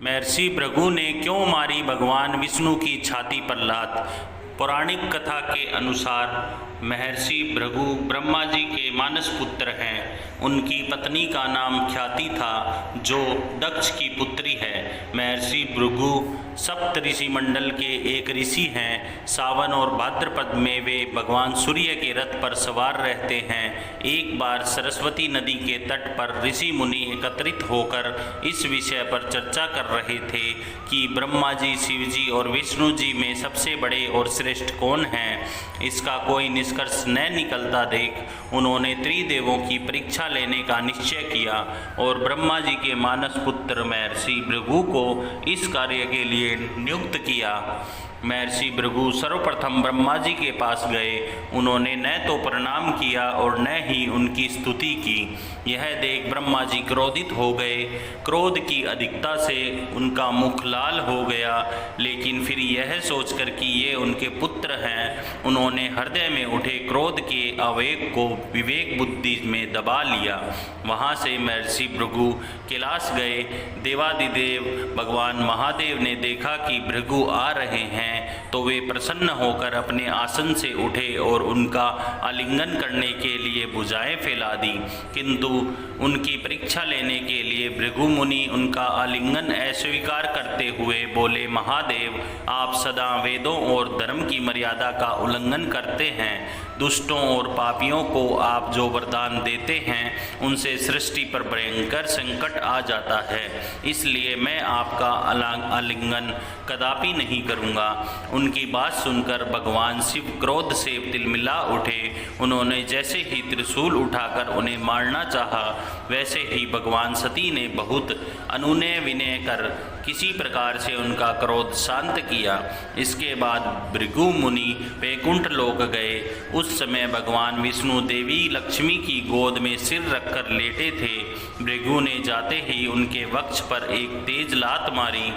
महर्षि भृगु ने क्यों मारी भगवान विष्णु की छाती पर लात। पौराणिक कथा के अनुसार महर्षि भृगु ब्रह्मा जी के मानस पुत्र हैं। उनकी पत्नी का नाम ख्याति था, जो दक्ष की पुत्री है। महर्षि भृगु सप्त ऋषि मंडल के एक ऋषि हैं। सावन और भाद्रपद में वे भगवान सूर्य के रथ पर सवार रहते हैं। एक बार सरस्वती नदी के तट पर ऋषि मुनि एकत्रित होकर इस विषय पर चर्चा कर रहे थे कि ब्रह्मा जी, शिव जी और विष्णु जी में सबसे बड़े और श्रेष्ठ कौन हैं। इसका कोई निष्कर्ष न निकलता देख उन्होंने त्रिदेवों की परीक्षा लेने का निश्चय किया और ब्रह्मा जी के मानस पुत्र महर्षि भृगु को इस कार्य के लिए नियुक्त किया। महर्षि भृगु सर्वप्रथम ब्रह्मा जी के पास गए। उन्होंने न तो प्रणाम किया और न ही उनकी स्तुति की। यह देख ब्रह्मा जी क्रोधित हो गए। क्रोध की अधिकता से उनका मुख लाल हो गया, लेकिन फिर यह सोचकर कि ये उनके पुत्र हैं, उन्होंने हृदय में उठे क्रोध के आवेग को विवेक बुद्धि में दबा लिया। वहाँ से महर्षि भृगु कैलाश गए। देवादिदेव भगवान महादेव ने देखा कि भृगु आ रहे हैं, तो वे प्रसन्न होकर अपने आसन से उठे और उनका आलिंगन करने के लिए भुजाएं फैला दी। किंतु उनकी परीक्षा लेने के लिए भृगु मुनि उनका आलिंगन अस्वीकार करते हुए बोले, महादेव, आप सदा वेदों और धर्म की मर्यादा का उल्लंघन करते हैं। दुष्टों और पापियों को आप जो वरदान देते हैं, उनसे सृष्टि पर भयंकर संकट आ जाता है। इसलिए मैं आपका आलिंगन कदापि नहीं करूँगा। उनकी बात सुनकर भगवान शिव क्रोध से तिलमिला उठे। उन्होंने जैसे ही त्रिशूल उठाकर उन्हें मारना चाहा, वैसे ही भगवान सती ने बहुत अनुनय विनय कर किसी प्रकार से उनका क्रोध शांत किया। इसके बाद भृगु मुनि वैकुंठ लोक गए। उस समय भगवान विष्णु देवी लक्ष्मी की गोद में सिर रखकर लेटे थे। भृगु ने जाते ही उनके वक्ष पर एक तेज लात मारी।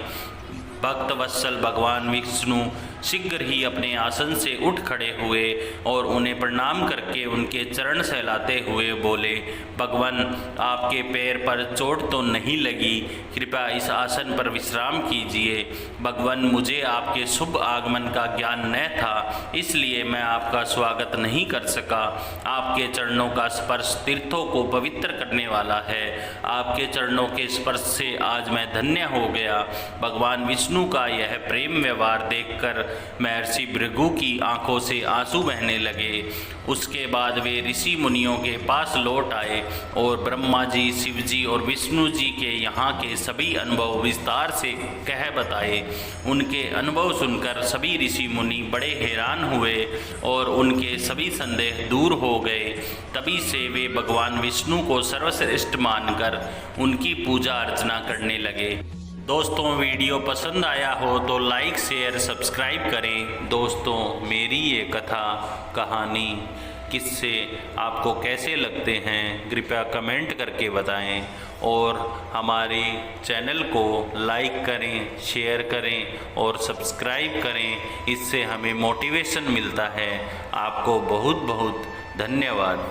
भक्त वत्सल भगवान विष्णु शीघ्र ही अपने आसन से उठ खड़े हुए और उन्हें प्रणाम करके उनके चरण सहलाते हुए बोले, भगवान, आपके पैर पर चोट तो नहीं लगी? कृपया इस आसन पर विश्राम कीजिए। भगवान, मुझे आपके शुभ आगमन का ज्ञान न था, इसलिए मैं आपका स्वागत नहीं कर सका। आपके चरणों का स्पर्श तीर्थों को पवित्र करने वाला है। आपके चरणों के स्पर्श से आज मैं धन्य हो गया। भगवान विष्णु का यह प्रेम व्यवहार देखकर महर्षि भृगु की आंखों से आंसू बहने लगे। उसके बाद वे ऋषि मुनियों के पास लौट आए और ब्रह्मा जी, शिव जी और विष्णु जी के यहाँ के सभी अनुभव विस्तार से कह बताए। उनके अनुभव सुनकर सभी ऋषि मुनि बड़े हैरान हुए और उनके सभी संदेह दूर हो गए। तभी से वे भगवान विष्णु को सर्वश्रेष्ठ मानकर उनकी पूजा अर्चना करने लगे। दोस्तों, वीडियो पसंद आया हो तो लाइक, शेयर, सब्सक्राइब करें। दोस्तों, मेरी ये कथा, कहानी, किस्से आपको कैसे लगते हैं, कृपया कमेंट करके बताएं और हमारे चैनल को लाइक करें, शेयर करें और सब्सक्राइब करें। इससे हमें मोटिवेशन मिलता है। आपको बहुत बहुत धन्यवाद।